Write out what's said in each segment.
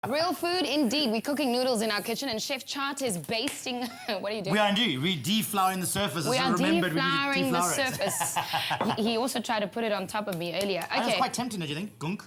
Real food, indeed. We're cooking noodles in our kitchen, and Chef Chart is basting... What are you doing? We are indeed. We're deflouring the surface. We are deflouring the it. surface. He also tried to put it on top of me earlier. Okay. That's quite tempting, don't you think? Gunk.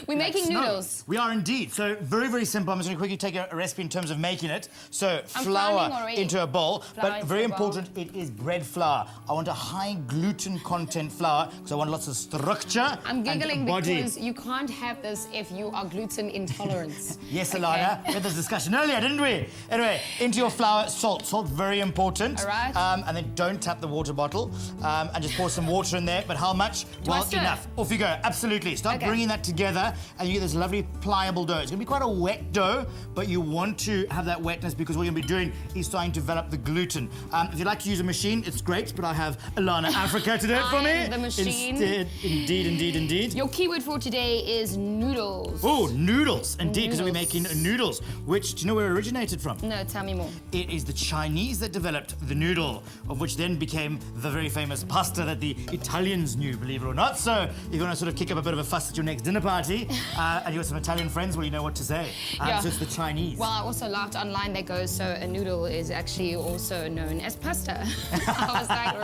We're making noodles. We are indeed. So very, very simple. I'm just going to quickly take a recipe in terms of making it. So flour into a bowl, but very important, it is bread flour. I want a high gluten content flour because I want lots of structure. I'm giggling body. because you can't have this if you are gluten intolerant. Yes, Alana. We had this discussion earlier, didn't we? Anyway, into your flour, salt. Salt, very important. All right. And then don't tap the water bottle. And just pour some water in there. But how much? Well, enough. Off you go. Absolutely. Start bringing that together and you get this lovely pliable dough. It's going to be quite a wet dough, but you want to have that wetness because what you're going to be doing is starting to develop the gluten. If you'd like to use a machine, it's great, but I have Alana Africa to do it for me. The machine. Instead, indeed. Your keyword for today is noodles. Oh, noodles. Indeed, because we're making noodles, which, do you know where it originated from? No, tell me more. It is the Chinese that developed the noodle, of which then became the very famous pasta that the Italians knew, believe it or not. So if you want to sort of kick up a bit of a fuss at your next dinner party and you've got some Italian friends, well, you know what to say. So it's the Chinese. Well, I also laughed online that goes, so a noodle is actually also known as pasta. I was like,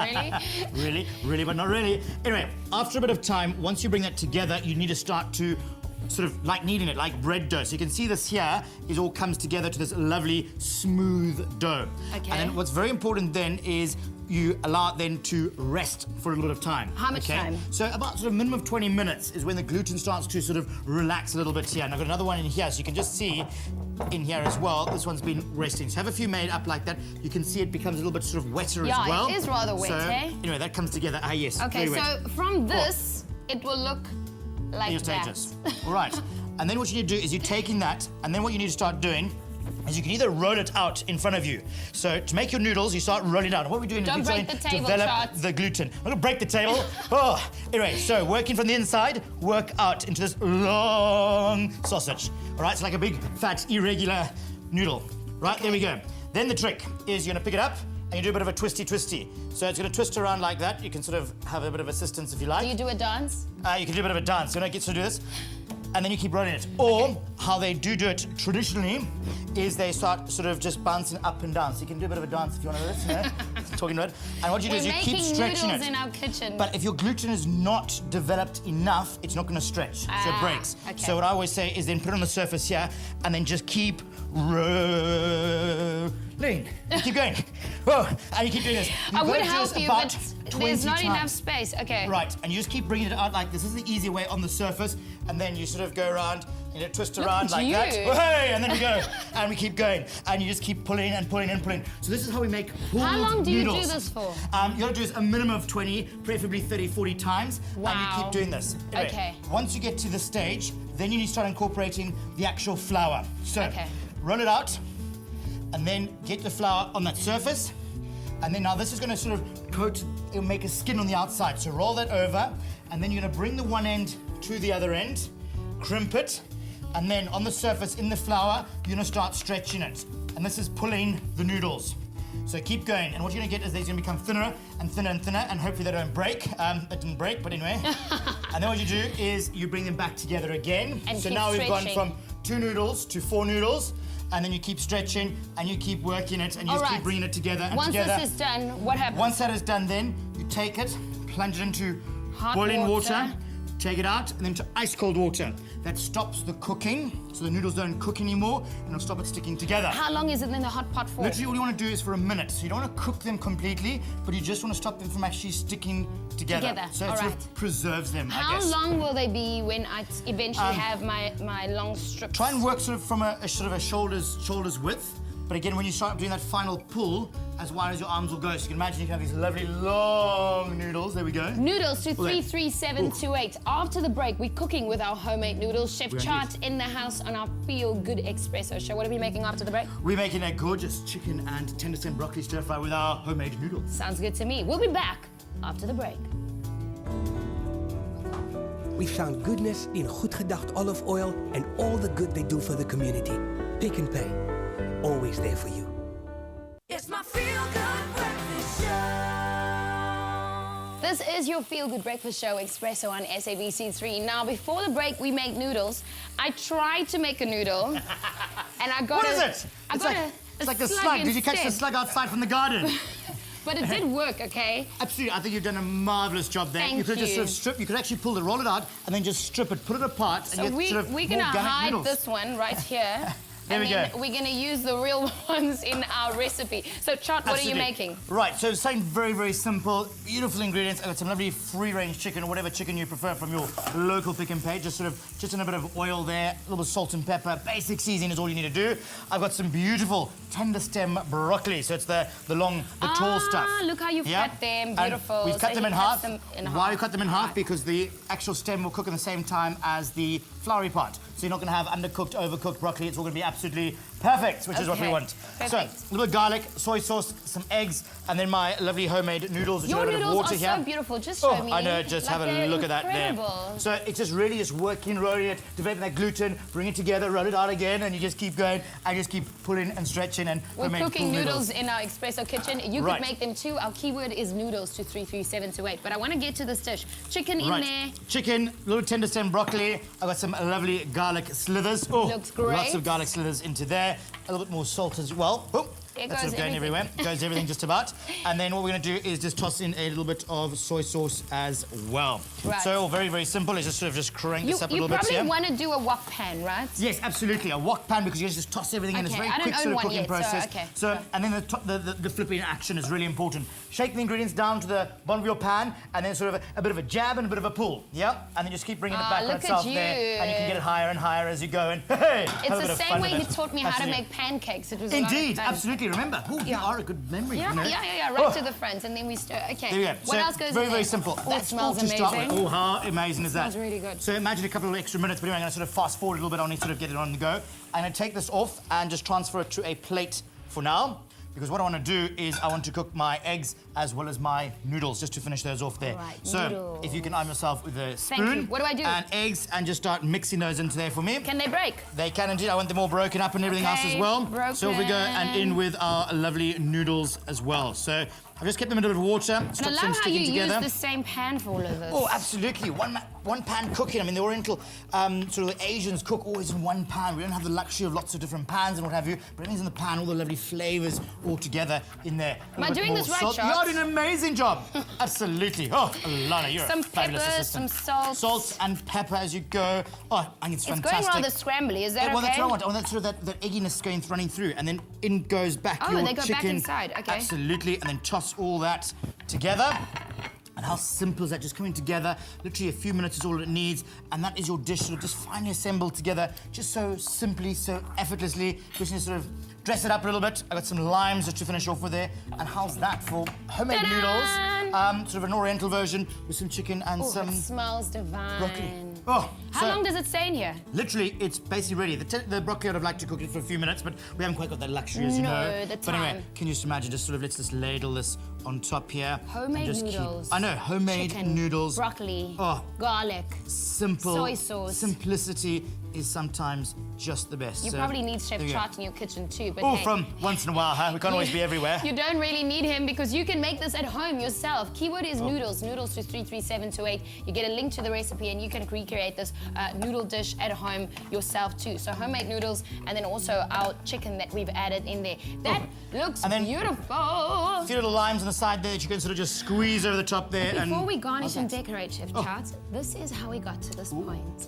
really? Really, but not really. Anyway, after a bit of time, once you bring that together, you need to start to sort of like kneading it, like bread dough. So you can see this here is all comes together to this lovely, smooth dough. Okay. And then what's very important then is you allow it then to rest for a little bit of time. How much time? So about sort of minimum of 20 minutes is when the gluten starts to sort of relax a little bit here. And I've got another one in here, so you can just see in here as well, this one's been resting. So have a few made up like that. You can see it becomes a little bit sort of wetter as well. Yeah, it is rather wet, Anyway, that comes together. Yes. Okay, so from this, it will look like that. All right. And then what you need to do is you're taking that, and then what you need to start doing is you can either roll it out in front of you. So to make your noodles, you start rolling it out. And what we're doing is we're trying to develop the gluten. I'm going to break the table. Anyway, so working from the inside, work out into this long sausage. All right, it's like a big, fat, irregular noodle. Right, there we go. Then the trick is you're going to pick it up and you do a bit of a twisty. So it's going to twist around like that. You can sort of have a bit of assistance if you like. Do you do a dance? You can do a bit of a dance. So when I get to do this, and then you keep rolling it. Or how they do it traditionally is they start sort of just bouncing up and down. So you can do a bit of a dance if you want to do this, talking about it. And what you do is you keep stretching it. We're making noodles in our kitchen. But if your gluten is not developed enough, it's not going to stretch, so it breaks. Okay. So what I always say is then put it on the surface here and then just keep rolling. You keep going. And you keep doing this. I would help you, but there's not enough space. Okay. Right, and you just keep bringing it out like this. This is the easier way on the surface, and then you sort of go around, twist around like that. Hey, and then we go, and we keep going, and you just keep pulling and pulling and pulling. So this is how we make pulled noodles. How long do you do this for? You got to do this a minimum of 20, preferably 30, 40 times, and you keep doing this. Anyway, okay. Once you get to the stage, then you need to start incorporating the actual flour. So roll it out, and then get the flour on that surface. And then now this is going to sort of coat, it'll make a skin on the outside. So roll that over, and then you're going to bring the one end to the other end, crimp it, and then on the surface in the flour, you're going to start stretching it. And this is pulling the noodles. So keep going, and what you're going to get is they're going to become thinner and thinner and thinner, and hopefully they don't break. It didn't break, but anyway. And then what you do is you bring them back together again. And so now we've gone from 2 noodles to 4 noodles. And then you keep stretching, and you keep working it, and you just keep bringing it together and together. Once this is done, what happens? Once that is done, then you take it, plunge it into boiling water, take it out, and then to ice cold water. That stops the cooking, so the noodles don't cook anymore, and it'll stop it sticking together. How long is it in the hot pot for? Literally, all you want to do is for a minute. So you don't want to cook them completely, but you just want to stop them from actually sticking together. So it sort of preserves them, I guess. How long will they be when I eventually have my long strips? Try and work sort of from a shoulders width. But again, when you start doing that final pull, as wide as your arms will go. So you can imagine you can have these lovely long noodles. There we go. Noodles to 33728. After the break, we're cooking with our homemade noodles. Chef Chart in the house on our Feel Good Espresso show. What are we making after the break? We're making a gorgeous chicken and tender stem broccoli stir fry with our homemade noodles. Sounds good to me. We'll be back after the break. We found goodness in Goed Gedacht olive oil and all the good they do for the community. Pick and Pay. Always there for you. It's my Feel Good Breakfast Show. This is your Feel Good Breakfast Show, Espresso on SABC3. Now, before the break, we made noodles. I tried to make a noodle, and I got What is it? It's like a slug. Did you catch the slug outside from the garden? But it did work, okay? Absolutely. I think you've done a marvellous job there. Thank you could you. just sort of strip. You could actually roll it out, and then just strip it, put it apart, So and get sort of we're gonna more organic hide noodles. this one right here. There we go. We're gonna use the real ones in our recipe. So, Chart, what Absolutely. are you making? Right, so something very, very simple, beautiful ingredients. I've got some lovely free-range chicken, or whatever chicken you prefer from your local Pick and Pay. Just in a bit of oil there, a little bit of salt and pepper. Basic seasoning is all you need to do. I've got some beautiful tender stem broccoli, so it's the tall stuff. Look how you've cut them, beautiful. And we've cut So them he in cuts half. them in Why we half. cut them in half? Right. Because the actual stem will cook at the same time as the floury part. So you're not going to have undercooked, overcooked broccoli. It's all going to be absolutely perfect, which is what we Okay, want. perfect. So, a little bit of garlic, soy sauce, some eggs, and then my lovely homemade noodles, which Your are a bit of noodles water are here. so beautiful. Just show me. I know, just Like, have a they're look at that there. incredible. So it's just really just working, rolling it, developing that gluten, bring it together, roll it out again, and you just keep going, and just keep pulling and stretching and We're homemade cooking full noodles in our espresso kitchen. You Right. could make them too. Our keyword is noodles to 33728. But I want to get to this dish. Chicken in Right. there. Chicken, little tender stem broccoli. I've got some lovely garlic slithers. Oh, Looks great. Lots of garlic slithers into there. A little bit more salt as well. Oh, There that's goes sort of going everything. everywhere. Goes everything just about. And then what we're going to do is just toss in a little bit of soy sauce as well. Right. So very, very simple. It's just sort of just crank this up a You little bit probably here. want to do a wok pan, right? Yes, absolutely. A wok pan, because you just toss everything in. It's a Okay, very I don't quick own sort of one cooking yet, so, process. okay, So, sure. and then the flipping action is really important. Shake the ingredients down to the bottom of your pan, and then sort of a bit of a jab and a bit of a pull. Yeah, and then just keep bringing it back on look at itself you. there, and you can get it higher and higher as you go. And hey, have a It's bit the of same fun way with he it. taught me how to Absolutely. make pancakes. It was a lot of Indeed, fun. absolutely. Remember, you Yeah. are a good memory. Yeah, you know? yeah, right Oh. to the front, and then we stir. Okay. There we go. What So, else goes in very, there? very simple. Oh, it That's all smells to start with. amazing. Oh, how amazing is that? Smells really good. So imagine a couple of extra minutes, but anyway, I'm going to sort of fast forward a little bit on it, sort of get it on the go. I'm going to take this off and just transfer it to a plate for now. Because what I want to do is I want to cook my eggs as well as my noodles, just to finish those off there. Right, so noodles. if you can arm yourself with a Thank spoon you. What do I do? and eggs, and just start mixing those into there for me. Can they break? They can indeed. I want them all broken up and everything else as Okay, well. broken. So if we go and in with our lovely noodles as well. So I've just kept them in a bit of water, And I stop love them how sticking you together. use the same pan for all of this. Oh, absolutely. One pan cooking. I mean, the Oriental, sort of the Asians cook always in one pan. We don't have the luxury of lots of different pans and what have you, but everything's in the pan, all the lovely flavours all together in there. Am I doing this right, salt. Charles? You're doing an amazing job. Absolutely. Oh, Alana, you're Some a fabulous pepper, assistant. some salt. Salt and pepper as you go. Oh, I think it's It's fantastic. going rather scrambly. Is that Well, okay? that's what I want. I want that sort of that egginess running through, and then in goes back Oh, your they go back chicken. inside, okay. Absolutely, and then toss all that together. And how simple is that? Just coming together. Literally a few minutes is all it needs, and that is your dish sort of just finely assembled together, just so simply, so effortlessly. Just need to sort of dress it up a little bit. I got some limes just to finish off with there. And how's that for homemade Ta-da! noodles? Sort of an Oriental version with some chicken and Oh, some it smells divine. broccoli. Oh, How so- long does it stay in here? Literally, it's basically ready. The broccoli, I'd have liked to cook it for a few minutes, but we haven't quite got that luxury, as you No, know. the But anyway, time. can you just imagine, just sort of let's just ladle this on top here. Homemade and just noodles. I know, homemade Chicken, noodles. broccoli, Oh. garlic. Simple. Soy sauce. Simplicity is sometimes just the best. You So, probably need Chef there we go. Chart in your kitchen too, but Oh, hey, from once in a while, huh? We can't always be everywhere. You don't really need him because you can make this at home yourself. Keyword Oh. is noodles, noodles to 33728. You get a link to the recipe and you can recreate this noodle dish at home yourself too. So homemade noodles and then also our chicken that we've added in there. That looks And then- beautiful. A few little limes on the side there that you can sort of just squeeze over the top there. Before and we garnish and Okay. decorate, Chef Chart, this is how we got to this point.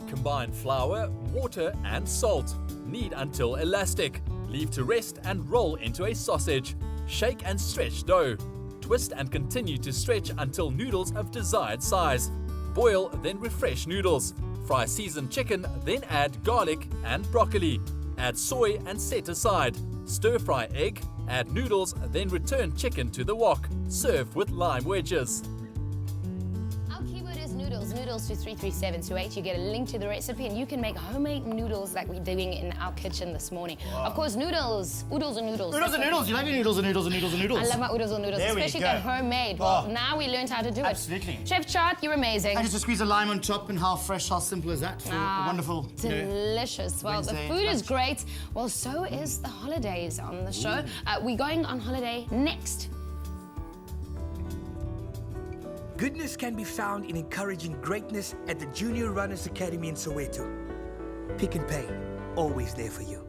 Combine flour, water and salt. Knead until elastic. Leave to rest and roll into a sausage. Shake and stretch dough. Twist and continue to stretch until noodles of desired size. Boil, then refresh noodles. Fry seasoned chicken, then add garlic and broccoli. Add soy and set aside. Stir fry egg, add noodles, then return chicken to the wok. Serve with lime wedges. Our keyword is noodles, noodles to 33728. You get a link to the recipe and you can make homemade noodles like we're doing in our kitchen this morning. Of course, noodles, oodles and noodles. Noodles and noodles. You like your noodles and noodles and noodles and noodles. I love my oodles and noodles, There we especially go. if they're homemade. Well, Oh. now we learned how to do it. Absolutely. Chef Chart, you're amazing. And just to squeeze a lime on top, and how fresh, how simple is that for a wonderful, you know, Delicious. Well, the Wednesday food is lunch. great. Well, so is the holidays on the show. We're going on holiday next Goodness can be found in encouraging greatness at the Junior Runners Academy in Soweto. Pick and Pay, always there for you.